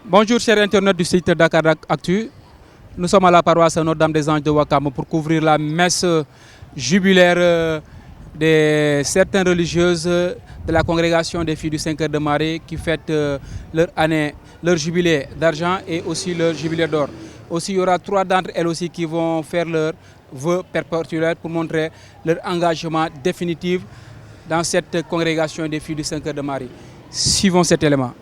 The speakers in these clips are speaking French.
Bonjour chers internautes du site Dakar Actu. Nous sommes à la paroisse Notre-Dame des Anges de Ouakam pour couvrir la messe jubilaire de certaines religieuses de la congrégation des filles du Saint-Cœur de Marie qui fêtent leur jubilé d'argent et aussi leur jubilé d'or. Aussi, il y aura 3 d'entre elles aussi qui vont faire leur vœu perpétuel pour montrer leur engagement définitif dans cette congrégation des filles du Saint-Cœur de Marie. Suivons cet élément.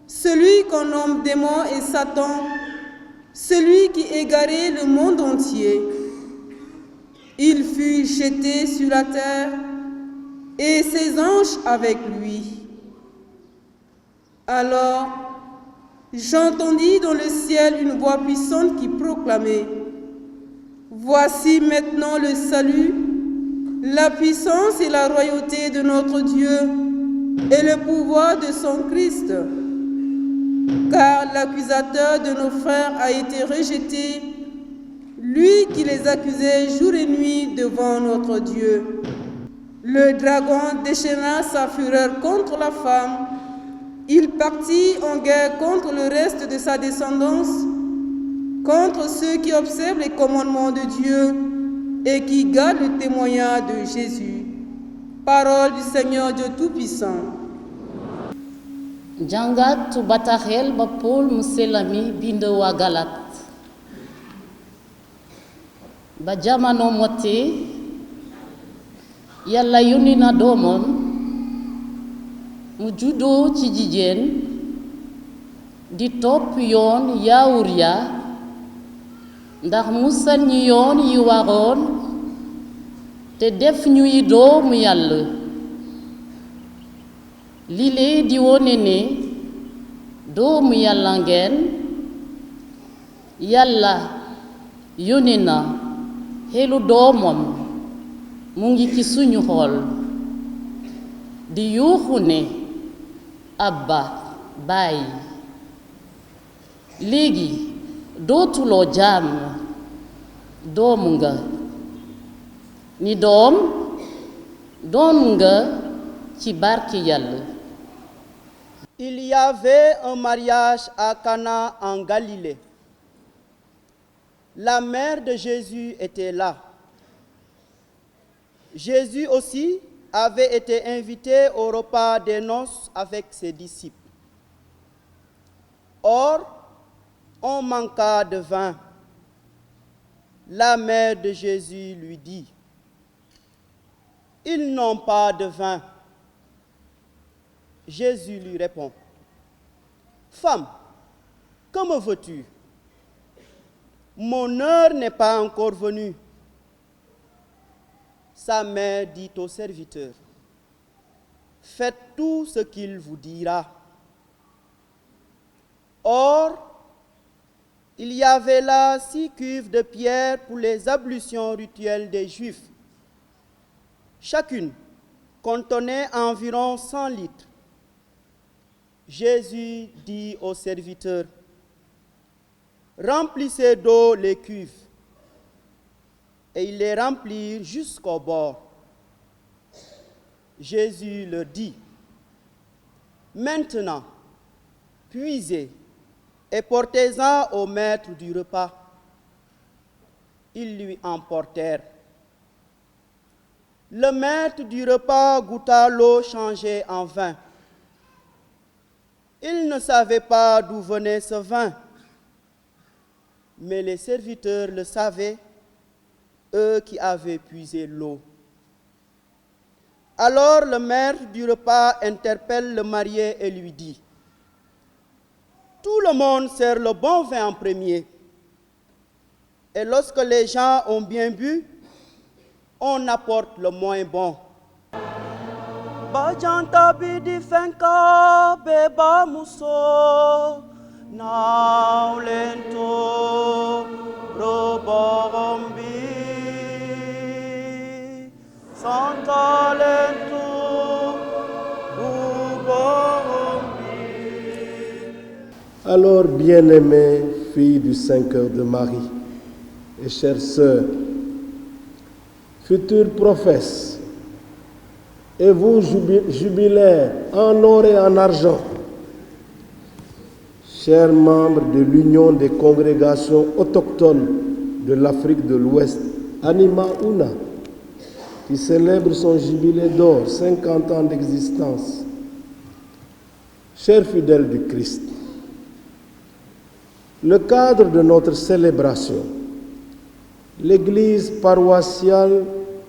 Celui qu'on nomme démon et Satan, celui qui égarait le monde entier. Il fut jeté sur la terre et ses anges avec lui. Alors, j'entendis dans le ciel une voix puissante qui proclamait: Voici maintenant le salut, la puissance et la royauté de notre Dieu et le pouvoir de son Christ. Car l'accusateur de nos frères a été rejeté, lui qui les accusait jour et nuit devant notre Dieu. Le dragon déchaîna sa fureur contre la femme. Il partit en guerre contre le reste de sa descendance, contre ceux qui observent les commandements de Dieu et qui gardent le témoignage de Jésus. Parole du Seigneur Dieu Tout-Puissant. Jangat batahel ba Paul muselami bindo wa Galat. Ba jamano mote yalla yónni na doomam mu juddoo ci jigéen di topp yoon yaawur ya ndax musal ñi yoon yi waroon te def ñuy doomu Yàlla. Lile di wone ne doomu Yàlla ngeen, Yàlla yónni na xelu doomam mu ngi ci suñu xol di yuuxu ne Abba baay léegi dootuloo jaam doom nga ni doom doon nga ci barke Yàlla. Il y avait un mariage à Cana en Galilée. La mère de Jésus était là. Jésus aussi avait été invité au repas des noces avec ses disciples. Or, on manqua de vin. La mère de Jésus lui dit: ils n'ont pas de vin. Jésus lui répond: femme, que me veux-tu? Mon heure n'est pas encore venue. Sa mère dit au serviteur: faites tout ce qu'il vous dira. Or, il y avait là 6 cuves de pierre pour les ablutions rituelles des Juifs. Chacune contenait environ 100 litres. Jésus dit au serviteur: remplissez d'eau les cuves. Et ils les remplirent jusqu'au bord. Jésus leur dit: maintenant, puisez et portez-en au maître du repas. Ils lui emportèrent. Le maître du repas goûta l'eau changée en vin. Il ne savait pas d'où venait ce vin, mais les serviteurs le savaient, eux qui avaient puisé l'eau. Alors le maître du repas interpelle le marié et lui dit: tout le monde sert le bon vin en premier, et lorsque les gens ont bien bu, on apporte le moins bon. Bajanta bidi fenka beba muso naulento roborombi santalento roborombi. Alors, bien-aimées filles du Saint-Cœur de Marie et chères sœurs, futures professes, et vous jubilaires en or et en argent, chers membres de l'Union des congrégations autochtones de l'Afrique de l'Ouest, Anima Una, qui célèbre son jubilé d'or, 50 ans d'existence, chers fidèles du Christ, le cadre de notre célébration, l'église paroissiale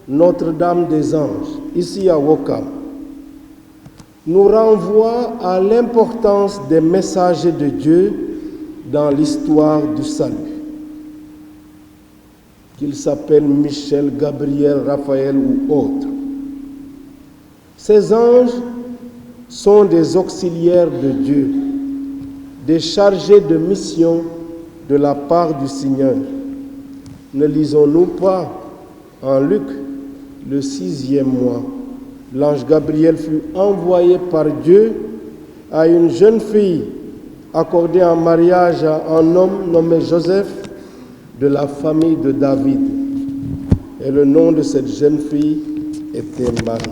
Notre-Dame des Anges, ici à Ouakam, nous renvoie à l'importance des messagers de Dieu dans l'histoire du salut. Qu'ils s'appellent Michel, Gabriel, Raphaël ou autres. Ces anges sont des auxiliaires de Dieu, des chargés de mission de la part du Seigneur. Ne lisons-nous pas en Luc, le 6e mois, l'ange Gabriel fut envoyé par Dieu à une jeune fille accordée en mariage à un homme nommé Joseph de la famille de David. Et le nom de cette jeune fille était Marie.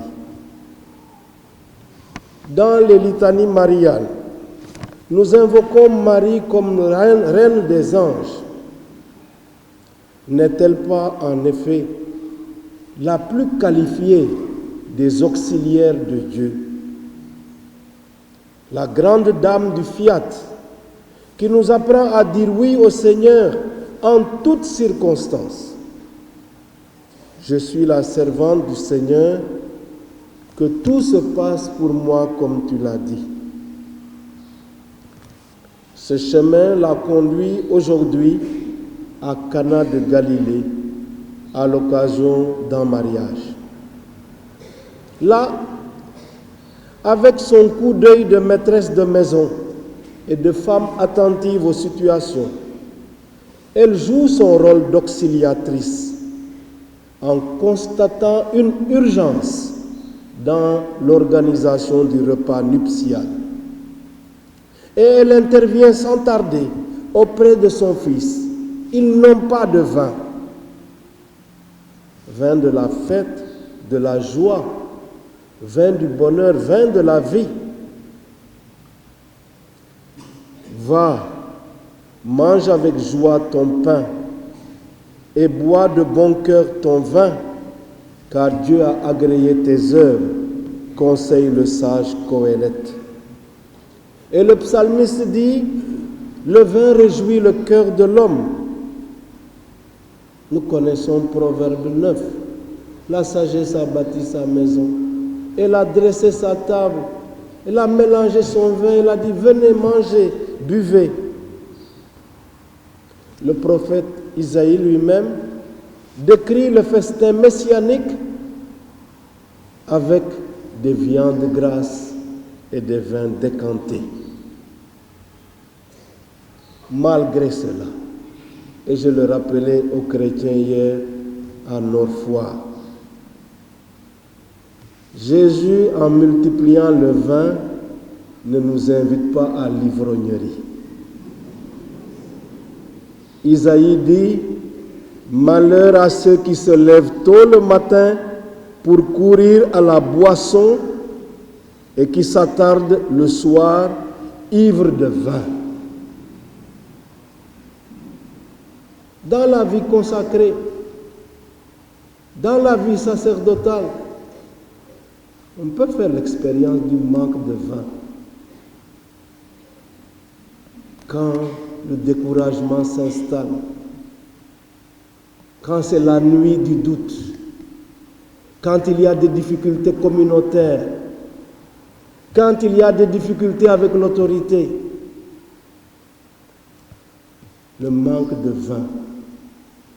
Dans les litanies mariales, nous invoquons Marie comme reine des anges. N'est-elle pas en effet la plus qualifiée des auxiliaires de Dieu? La grande dame du fiat qui nous apprend à dire oui au Seigneur en toutes circonstances. Je suis la servante du Seigneur, que tout se passe pour moi comme tu l'as dit. Ce chemin l'a conduit aujourd'hui à Cana de Galilée, à l'occasion d'un mariage. Là, avec son coup d'œil de maîtresse de maison et de femme attentive aux situations, elle joue son rôle d'auxiliatrice. en constatant une urgence dans l'organisation du repas nuptial. Et elle intervient sans tarder auprès de son fils. Ils n'ont pas de vin. Vin de la fête, de la joie, vin du bonheur, vin de la vie. Va, mange avec joie ton pain et bois de bon cœur ton vin, car Dieu a agréé tes œuvres, conseille le sage Qoéleth. Et le psalmiste dit, le vin réjouit le cœur de l'homme. Nous connaissons Proverbe 9. La sagesse a bâti sa maison. Elle a dressé sa table. Elle a mélangé son vin. Elle a dit, venez manger, buvez. Le prophète Isaïe lui-même décrit le festin messianique avec des viandes grasses et des vins décantés. Malgré cela, et je le rappelais aux chrétiens hier à Nord-Foire, Jésus, en multipliant le vin, ne nous invite pas à l'ivrognerie. Isaïe dit, malheur à ceux qui se lèvent tôt le matin pour courir à la boisson et qui s'attardent le soir ivres de vin. Dans la vie consacrée, dans la vie sacerdotale, on peut faire l'expérience du manque de vin. Quand le découragement s'installe, quand c'est la nuit du doute, quand il y a des difficultés communautaires, quand il y a des difficultés avec l'autorité, le manque de vin,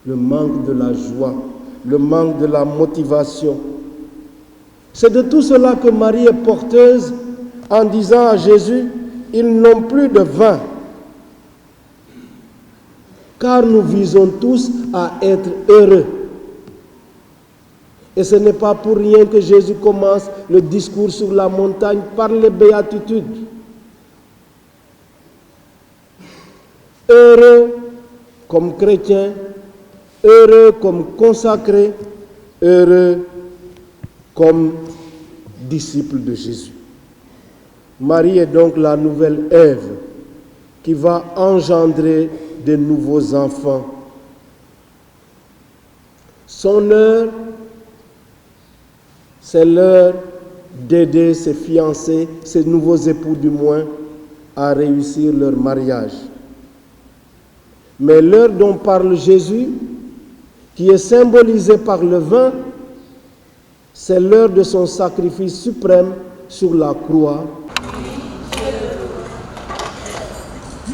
le manque de la joie, le manque de la motivation. C'est de tout cela que Marie est porteuse en disant à Jésus, ils n'ont plus de vin. Car nous visons tous à être heureux. Et ce n'est pas pour rien que Jésus commence le discours sur la montagne par les béatitudes. Heureux comme chrétien, heureux comme consacré, heureux comme disciple de Jésus. Marie est donc la nouvelle Ève qui va engendrer de nouveaux enfants. Son heure, c'est l'heure d'aider ses fiancés, ses nouveaux époux du moins, à réussir leur mariage. Mais l'heure dont parle Jésus, qui est symbolisée par le vin, c'est l'heure de son sacrifice suprême sur la croix.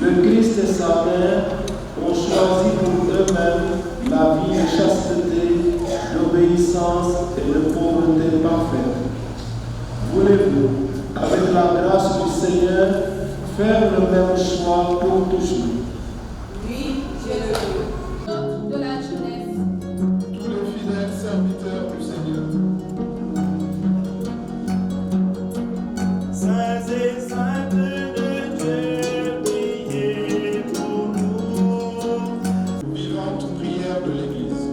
Le Christ et sa mère ont choisi pour eux-mêmes la vie de chasteté, d'obéissance et de pauvreté parfaite. Voulez-vous, avec la grâce du Seigneur, faire le même choix pour toujours? Oui, je le veux. De la jeunesse. Tous les fidèles serviteurs du Seigneur. Saints et saintes de Dieu, priez pour nous. Vivante prière de l'Église.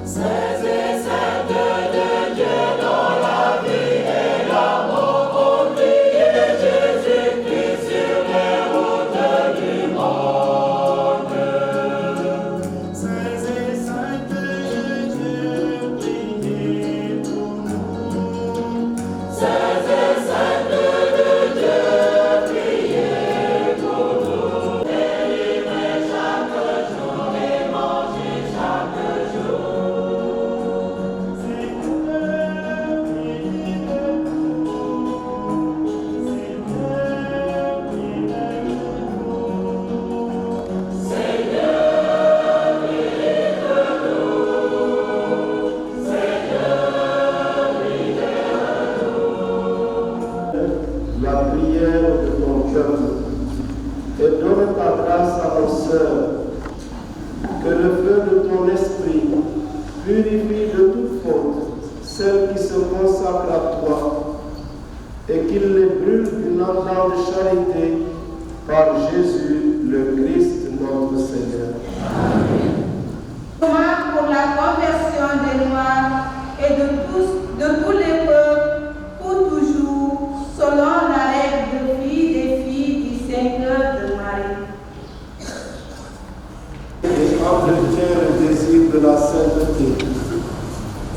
Saints et saintes de Dieu, dans la vie et l'amour, oubliez Jésus-Christ sur les routes du monde. Saints et ton esprit, purifie de toute faute celles qui se consacrent à toi, et qu'il les brûle d'une ardente charité par Jésus le Christ notre Seigneur. Amen. Pour la conversion des Noirs et de tous les peuples, pour toujours, selon la règle de vie des filles du Seigneur de Marie. Et entretient le désir de la sainteté.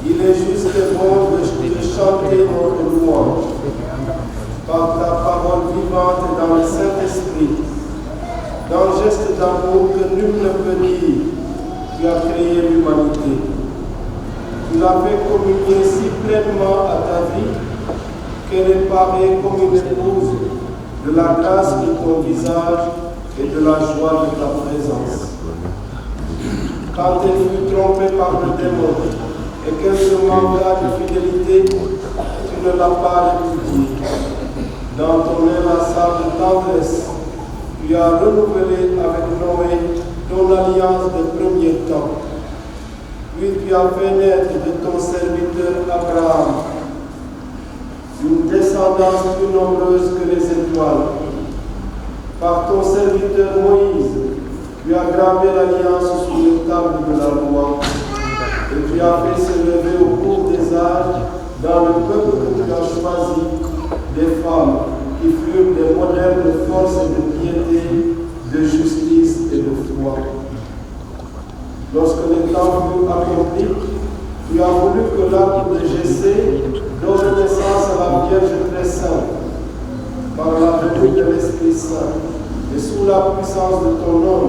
Il est juste et bon de chanter notre louange par ta parole vivante et dans le Saint-Esprit, dans le geste d'amour que nul ne peut dire. Tu as créé l'humanité. Tu l'as fait communier si pleinement à ta vie qu'elle est parée comme une épouse de la grâce de ton visage et de la joie de ta présence. Quand elle fut trompée par le démon et qu'elle se manqua de fidélité, tu ne l'as pas répudiée. Dans ton inlassable tendresse, tu as renouvelé avec Noé ton alliance de premier temps. Puis tu as fait naître de ton serviteur Abraham une descendance plus nombreuse que les étoiles. Par ton serviteur Moïse, tu as gravé l'alliance sur les tables de la loi. Et tu as fait se lever au cours des âges dans le peuple que tu as choisi des femmes qui furent des modèles de force et de piété, de justice et de foi. Lorsque les temps furent accomplis, tu as voulu que l'arbre de Jessé donne naissance à la Vierge très sainte, par la venue de l'Esprit Saint, et sous la puissance de ton nom,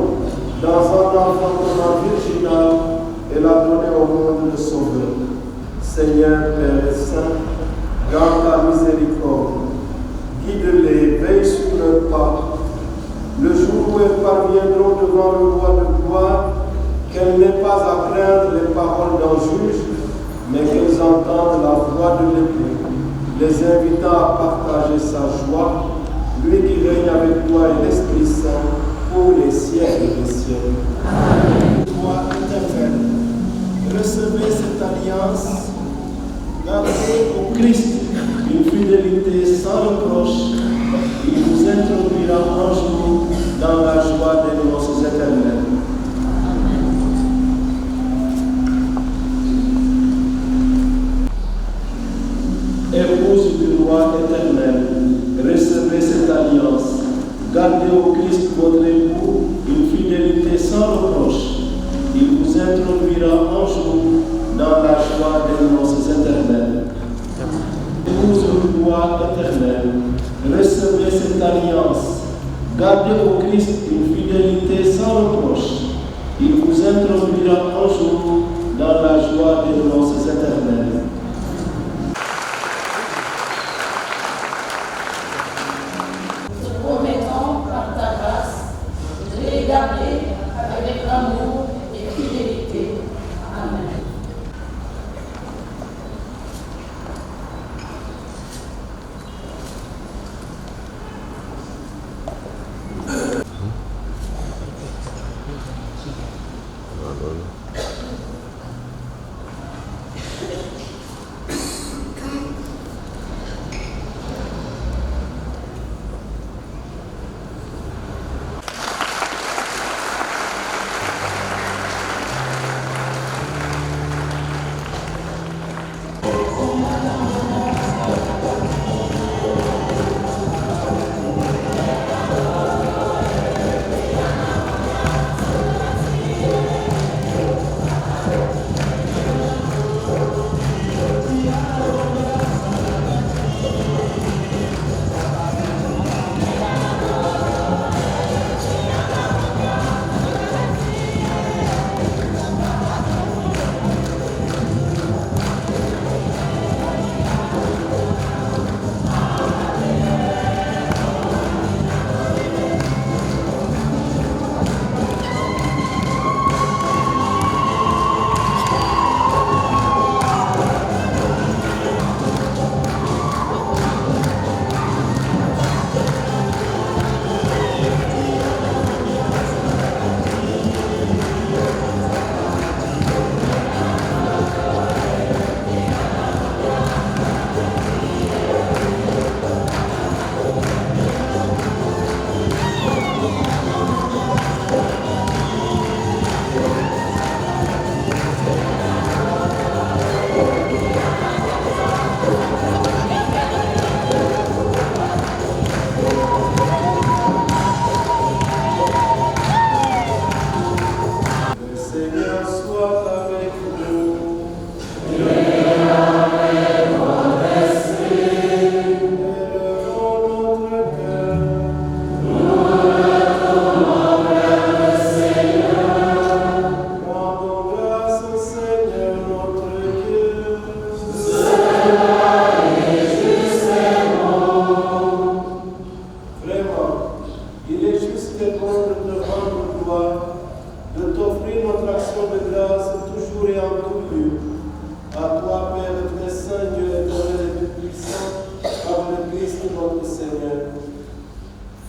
dans un enfantement virginal, elle a donné au monde le Sauveur. Seigneur, Père et Saint, garde ta miséricorde, guide-les, veille sur leurs pas. Le jour où elles parviendront devant le roi de gloire, qu'elles n'aient pas à craindre les paroles d'un juge, mais qu'elles entendent la voix de l'époux, les invitant à partager sa joie, lui qui règne avec toi et l'Esprit Saint pour les siècles des siècles. Amen. Toi éternel, recevez cette alliance, gardez au Christ une fidélité sans reproche. Il vous introduira un jour dans la joie des noces éternelles. Épouse du roi éternel, recevez cette alliance. Gardez au Christ votre époux une fidélité sans reproche. Il vous introduira un jour dans la joie des noces éternelles. Épouse du roi éternel, recevez cette alliance. Gardez au Christ une fidélité sans reproche. Il vous introduira un jour dans la joie des noces éternelles. Avec amour et fidélité. Amen. et en tout lieu. À toi, Père très saint, Dieu éternel et tout-puissant, par le Christ notre Seigneur.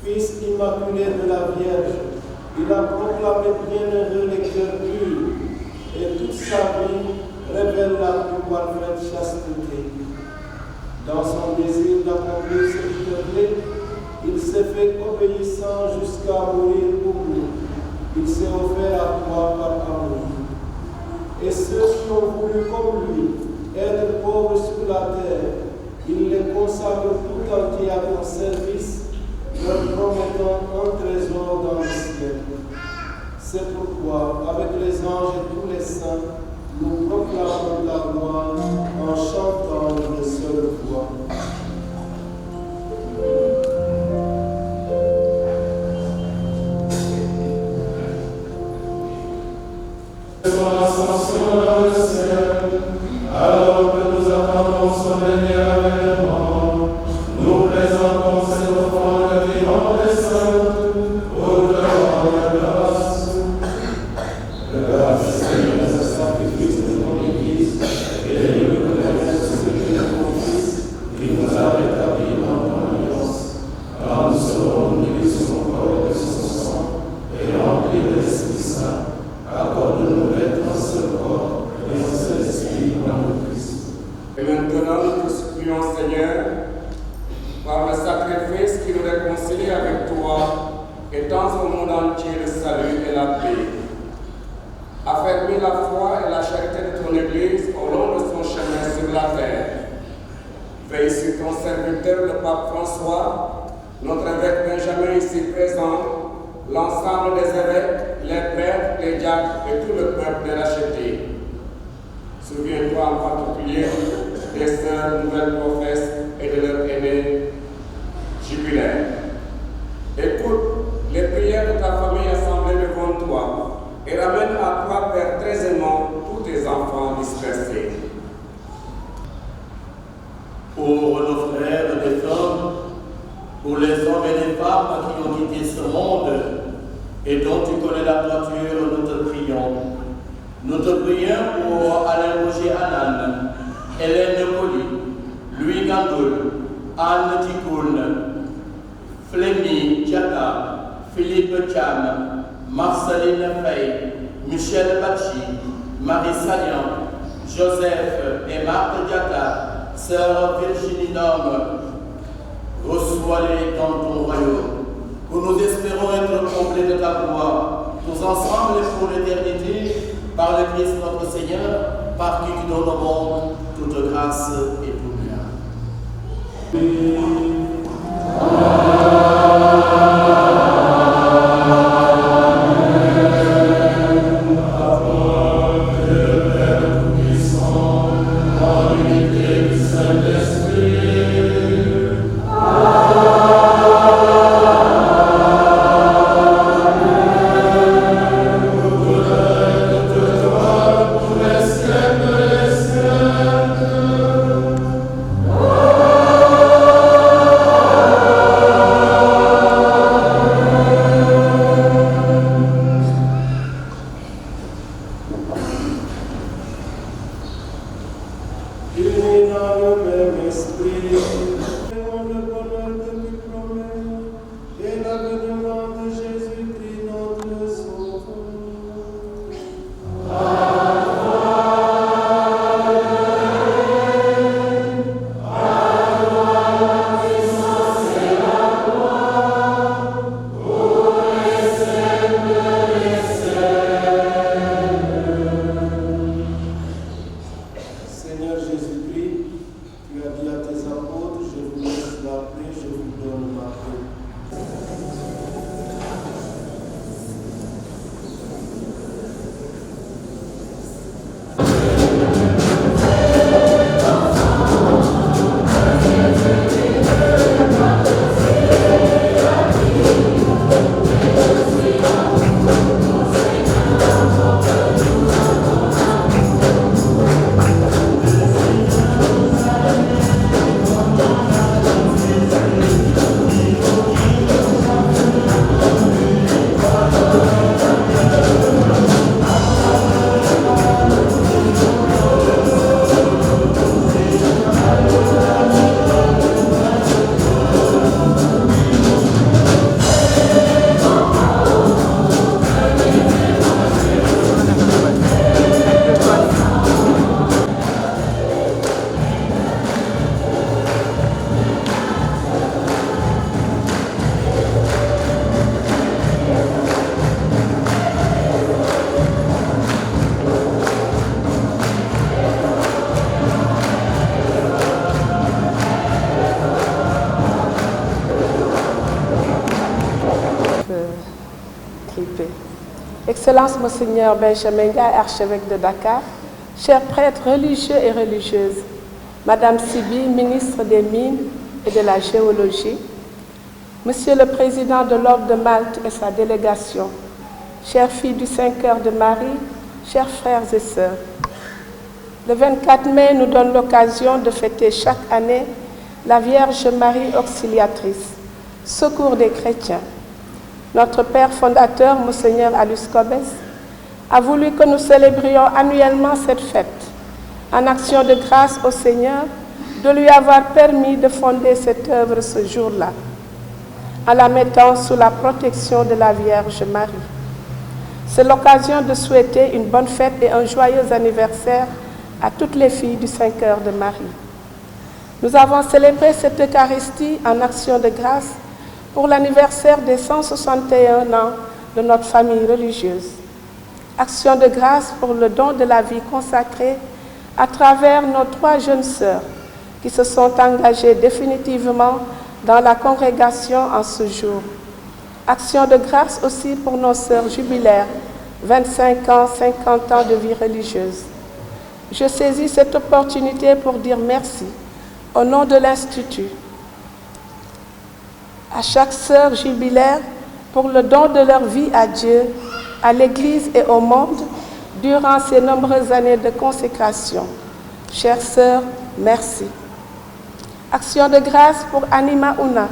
Fils immaculé de la Vierge, il a proclamé bienheureux les cœurs purs, et toute sa vie révèle la plus parfaite chasteté. Dans son désir d'accomplir ce degré, il s'est fait obéissant jusqu'à mourir pour nous. Il s'est offert à toi par amour. Et ceux qui ont voulu comme lui être pauvres sur la terre, il les consacre tout entier à ton service, leur promettant un trésor dans le ciel. C'est pourquoi, avec les anges et tous les saints, nous proclamons la gloire en chantant d'une seule voix. Son ascension dans le ciel, alors que nous attendons son dernier avènement, nous présentons cette offrande vivante et sainte, au devant de la grâce. Le grâce Seigneur de ce sacrifice de ton Église, et de nous connaître ce que tu es ton Fils, qui nous a rétablis dans ton alliance, car nous serons unis de son corps et de son sang, et remplis de l'Esprit Saint. Accorde-nous d'être un seul corps et un seul esprit dans le Christ. Et maintenant, nous te supplions, Seigneur, par le sacrifice qui nous réconcilie avec toi, étends au monde entier le salut et la paix. Affermis la foi et la charité de ton Église au long de son chemin sur la terre. Veille sur ton serviteur, le pape François, notre évêque Benjamin ici présent, l'ensemble des évêques, les prêtres, les diacres et tout le peuple de racheté. Souviens-toi en particulier des sœurs nouvelles professes et de leurs aînés jubilaires. Écoute les prières de ta famille assemblée devant toi et ramène à toi, Père très aimant, tous tes enfants dispersés. Pour nos frères défunts, pour les hommes et les femmes qui ont quitté ce monde et dont tu connais la droiture, nous te prions. Nous te prions pour Alain Roger Anan, Hélène Colli, Louis Gandoul, Anne Ticoun, Flémy Diata, Philippe Cham, Marceline Fay, Michel Bachi, Marie Salian, Joseph et Marthe Diata, Sœur Virginie Norme. Reçois-les dans ton royaume, où nous espérons être comblés de ta gloire, tous ensemble et pour l'éternité, par le Christ notre Seigneur, par qui tu donnes au monde toute grâce et tout bien. Seigneur Jésus-Christ, tu as dit à tes apôtres, Excellence Monseigneur Benjamin Ndiaye, archevêque de Dakar, chers prêtres religieux et religieuses, Madame Sibi, ministre des Mines et de la Géologie, Monsieur le Président de l'Ordre de Malte et sa délégation, chères filles du Saint-Cœur de Marie, chers frères et sœurs, le 24 mai nous donne l'occasion de fêter chaque année la Vierge Marie Auxiliatrice, secours des chrétiens. Notre Père fondateur, Monseigneur Alus Cobes, a voulu que nous célébrions annuellement cette fête, en action de grâce au Seigneur de lui avoir permis de fonder cette œuvre ce jour-là, en la mettant sous la protection de la Vierge Marie. C'est l'occasion de souhaiter une bonne fête et un joyeux anniversaire à toutes les filles du Saint-Cœur de Marie. Nous avons célébré cette Eucharistie en action de grâce pour l'anniversaire des 161 ans de notre famille religieuse. Action de grâce pour le don de la vie consacrée à travers nos 3 jeunes sœurs qui se sont engagées définitivement dans la congrégation en ce jour. Action de grâce aussi pour nos sœurs jubilaires, 25 ans, 50 ans de vie religieuse. Je saisis cette opportunité pour dire merci au nom de l'Institut à chaque sœur jubilaire pour le don de leur vie à Dieu, à l'Église et au monde durant ces nombreuses années de consécration. Chères sœurs, merci. Action de grâce pour Anima Una,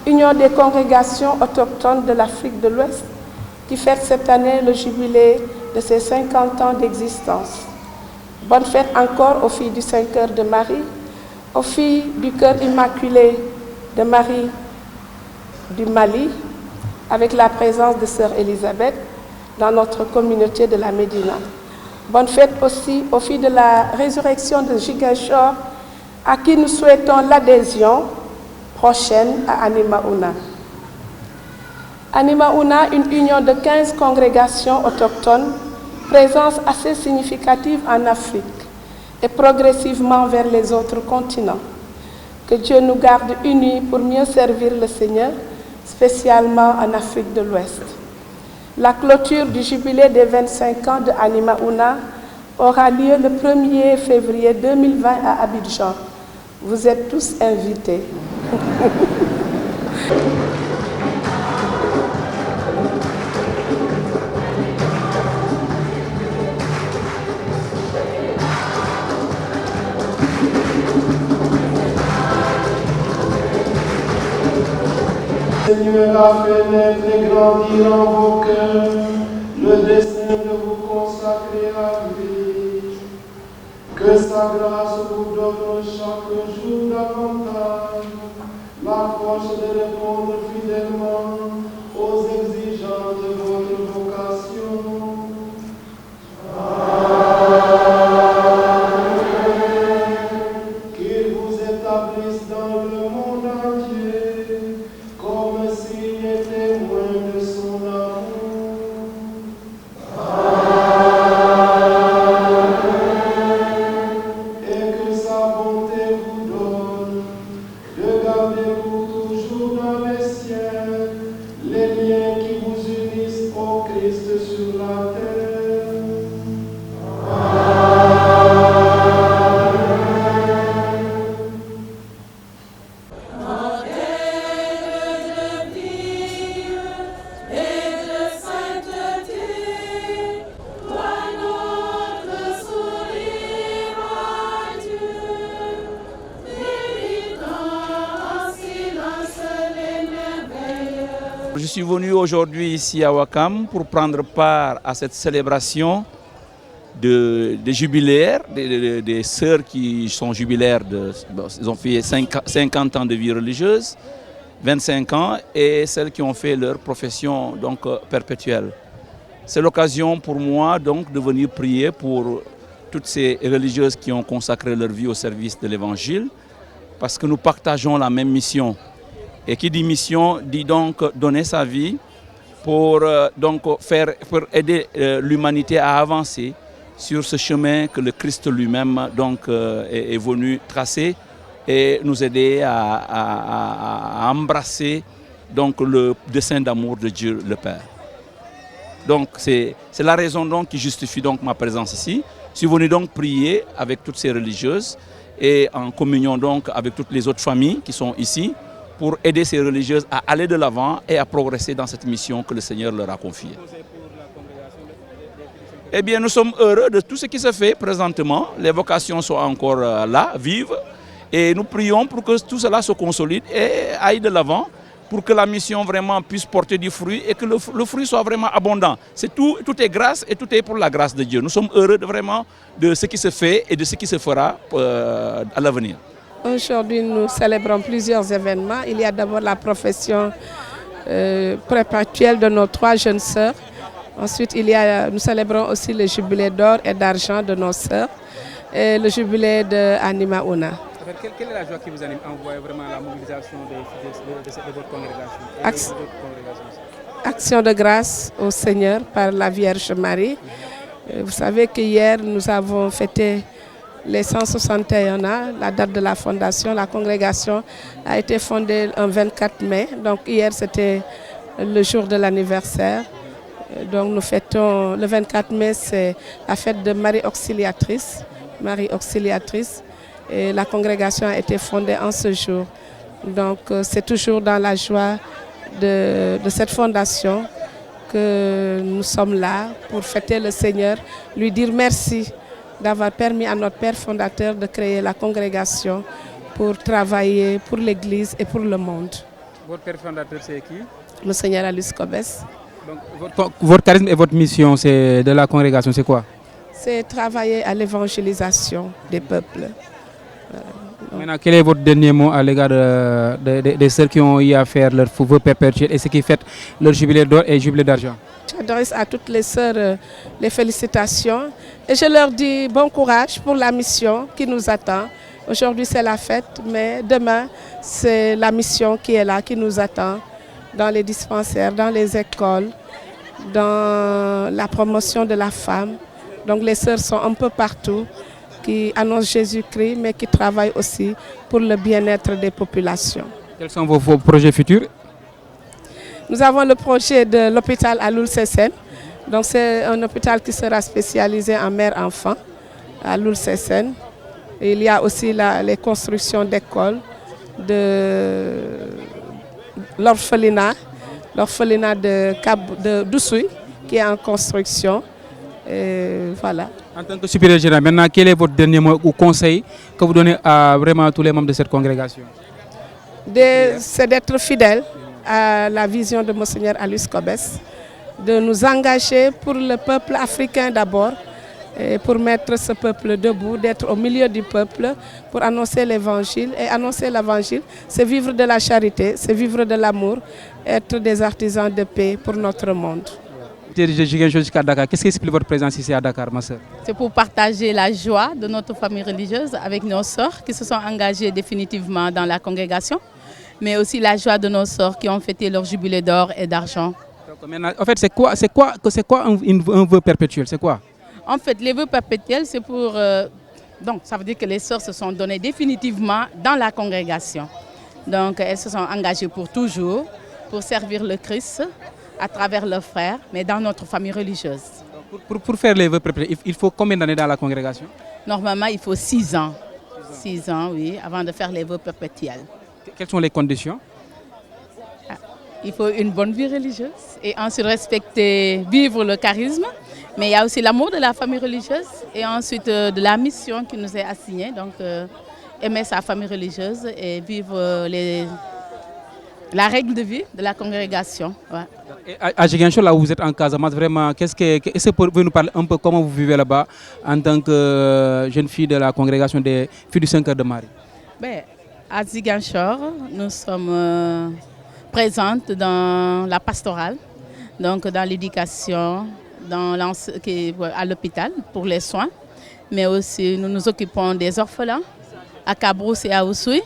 Union des congrégations autochtones de l'Afrique de l'Ouest, qui fête cette année le jubilé de ses 50 ans d'existence. Bonne fête encore aux filles du Saint-Cœur de Marie, aux filles du Cœur Immaculé de Marie du Mali, avec la présence de Sœur Elisabeth dans notre communauté de la Médina. Bonne fête aussi aux filles de la résurrection de Ziguinchor, à qui nous souhaitons l'adhésion prochaine à Anima Una. Anima Una, une union de 15 congrégations autochtones, présence assez significative en Afrique et progressivement vers les autres continents. Que Dieu nous garde unis pour mieux servir le Seigneur, spécialement en Afrique de l'Ouest. La clôture du jubilé des 25 ans de Anima Una aura lieu le 1er février 2020 à Abidjan. Vous êtes tous invités. Seigneur a fait naître et grandir en vos cœurs le dessein de vous consacrer à lui. Que sa grâce vous donne chaque jour davantage la force de répondre fidèlement aux exigences de votre vocation. Qu'il vous établisse dans le monde entier comme signe et témoin de son amour. Et que sa bonté vous donne de garder pour toujours dans les cieux les liens qui vous unissent au Christ sur la terre. Je suis venu aujourd'hui ici à Ouakam pour prendre part à cette célébration des jubilaires, des sœurs qui sont jubilaires, ils ont fait 50 ans de vie religieuse, 25 ans, et celles qui ont fait leur profession donc, perpétuelle. C'est l'occasion pour moi donc, de venir prier pour toutes ces religieuses qui ont consacré leur vie au service de l'Évangile, parce que nous partageons la même mission. Et qui dit mission dit donc donner sa vie pour aider l'humanité à avancer sur ce chemin que le Christ lui-même donc est venu tracer et nous aider à embrasser donc le dessein d'amour de Dieu le Père. Donc c'est la raison donc qui justifie donc ma présence ici. Je suis venu donc prier avec toutes ces religieuses et en communion donc avec toutes les autres familles qui sont ici pour aider ces religieuses à aller de l'avant et à progresser dans cette mission que le Seigneur leur a confiée. Eh bien, nous sommes heureux de tout ce qui se fait présentement. Les vocations sont encore là, vives. Et nous prions pour que tout cela se consolide et aille de l'avant pour que la mission vraiment puisse porter du fruit et que le fruit soit vraiment abondant. Tout est grâce et tout est pour la grâce de Dieu. Nous sommes heureux vraiment de ce qui se fait et de ce qui se fera à l'avenir. Aujourd'hui, nous célébrons plusieurs événements. Il y a d'abord la profession perpétuelle de nos 3 jeunes sœurs. Ensuite, nous célébrons aussi le jubilé d'or et d'argent de nos sœurs et le jubilé d'Anima Una. Quelle est la joie qui vous anime à envoyer vraiment la mobilisation de votre congrégation? Action de grâce au Seigneur par la Vierge Marie. Vous savez qu'hier, nous avons fêté les 161 ans, la date de la fondation. La congrégation a été fondée le 24 mai. Donc hier, c'était le jour de l'anniversaire. Donc nous fêtons le 24 mai, c'est la fête de Marie Auxiliatrice. Marie Auxiliatrice. Et la congrégation a été fondée en ce jour. Donc c'est toujours dans la joie de cette fondation que nous sommes là pour fêter le Seigneur, lui dire merci d'avoir permis à notre Père fondateur de créer la congrégation pour travailler pour l'Église et pour le monde. Votre Père fondateur, c'est qui? Monseigneur Alus Cobès. Donc, votre charisme et votre mission de la congrégation, c'est quoi? C'est travailler à l'évangélisation des peuples. Maintenant, quel est votre dernier mot à l'égard de ceux qui ont eu à faire leur vœu perpétuel et ceux qui fêtent leur jubilé d'or et jubilé d'argent? J'adresse à toutes les sœurs les félicitations et je leur dis bon courage pour la mission qui nous attend. Aujourd'hui c'est la fête, mais demain c'est la mission qui est là, qui nous attend dans les dispensaires, dans les écoles, dans la promotion de la femme. Donc les sœurs sont un peu partout, qui annoncent Jésus-Christ, mais qui travaillent aussi pour le bien-être des populations. Quels sont vos projets futurs? Nous avons le projet de l'hôpital à Loul-Sessène. Donc c'est un hôpital qui sera spécialisé en mère-enfant à Loul-Sessène. Il y a aussi les constructions d'écoles, de l'orphelinat de Doussouy qui est en construction. Et voilà. En tant que supérieur général, maintenant, quel est votre dernier mot ou conseil que vous donnez à vraiment tous les membres de cette congrégation? C'est d'être fidèles à la vision de Monseigneur Alus Cobès, de nous engager pour le peuple africain d'abord, et pour mettre ce peuple debout, d'être au milieu du peuple, pour annoncer l'évangile. Et annoncer l'évangile, c'est vivre de la charité, c'est vivre de l'amour, être des artisans de paix pour notre monde. Qu'est-ce qui explique votre présence ici à Dakar, ma sœur? C'est pour partager la joie de notre famille religieuse avec nos sœurs qui se sont engagées définitivement dans la congrégation, mais aussi la joie de nos sœurs qui ont fêté leur jubilé d'or et d'argent. En fait, c'est quoi un vœu perpétuel? C'est quoi? En fait, les vœux perpétuels, c'est pour... donc, ça veut dire que les sœurs se sont données définitivement dans la congrégation. Donc, elles se sont engagées pour toujours, pour servir le Christ à travers leurs frères, mais dans notre famille religieuse. Pour faire les vœux perpétuels, il faut combien d'années dans la congrégation? Normalement, il faut 6 ans. 6 ans, oui, avant de faire les vœux perpétuels. Quelles sont les conditions? Il faut une bonne vie religieuse et ensuite respecter, vivre le charisme. Mais il y a aussi l'amour de la famille religieuse et ensuite de la mission qui nous est assignée. Donc aimer sa famille religieuse et vivre la règle de vie de la congrégation. Ouais. Et à Ziguinchor, là où vous êtes en Casamance, vraiment, est-ce que vous pouvez nous parler un peu comment vous vivez là-bas en tant que jeune fille de la congrégation des filles du Saint-Cœur de Marie? Ben, à Ziguinchor, nous sommes présentes dans la pastorale, donc dans l'éducation, à l'hôpital pour les soins, mais aussi nous nous occupons des orphelins à Cabrousse et à Oussouye.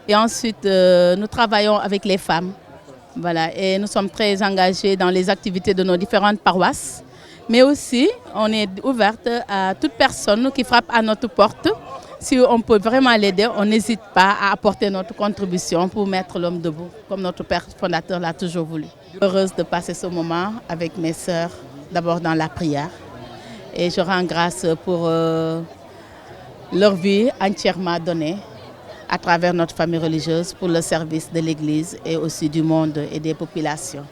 Et ensuite, nous travaillons avec les femmes. Voilà, et nous sommes très engagés dans les activités de nos différentes paroisses. Mais aussi, on est ouverte à toute personne qui frappe à notre porte. Si on peut vraiment l'aider, on n'hésite pas à apporter notre contribution pour mettre l'homme debout, comme notre Père fondateur l'a toujours voulu. Heureuse de passer ce moment avec mes sœurs d'abord dans la prière. Et je rends grâce pour leur vie entièrement donnée à travers notre famille religieuse pour le service de l'Église et aussi du monde et des populations.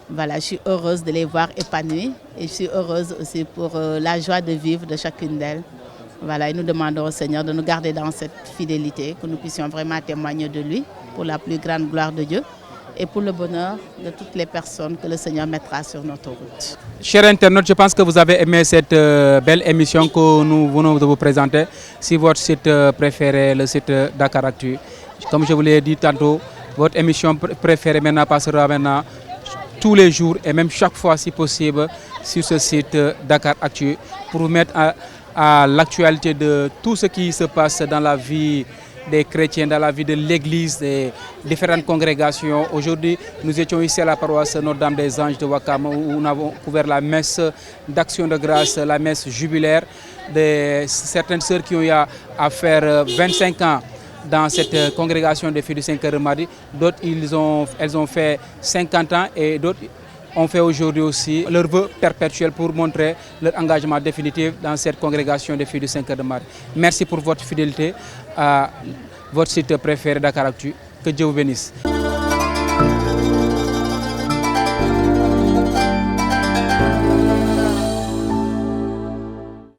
Voilà, je suis heureuse de les voir épanouis et je suis heureuse aussi pour la joie de vivre de chacune d'elles. Voilà, et nous demandons au Seigneur de nous garder dans cette fidélité, que nous puissions vraiment témoigner de lui pour la plus grande gloire de Dieu et pour le bonheur de toutes les personnes que le Seigneur mettra sur notre route. Chers internautes, je pense que vous avez aimé cette belle émission que nous venons de vous présenter sur votre site préféré, le site Dakaractu. Comme je vous l'ai dit tantôt, votre émission préférée maintenant passera maintenant tous les jours et même chaque fois si possible sur ce site Dakaractu pour vous mettre à l'actualité de tout ce qui se passe dans la vie des chrétiens, dans la vie de l'Église, des différentes congrégations. Aujourd'hui, nous étions ici à la paroisse Notre-Dame des Anges de Ouakam où nous avons couvert la messe d'action de grâce, la messe jubilaire de certaines sœurs qui ont eu à faire 25 ans dans cette congrégation des filles du Saint-Cœur-de-Marie. D'autres, elles ont fait 50 ans et d'autres ont fait aujourd'hui aussi leur vœu perpétuel pour montrer leur engagement définitif dans cette congrégation des filles du Saint-Cœur-de-Marie. Merci pour votre fidélité à votre site préféré Dakaractu. Que Dieu vous bénisse.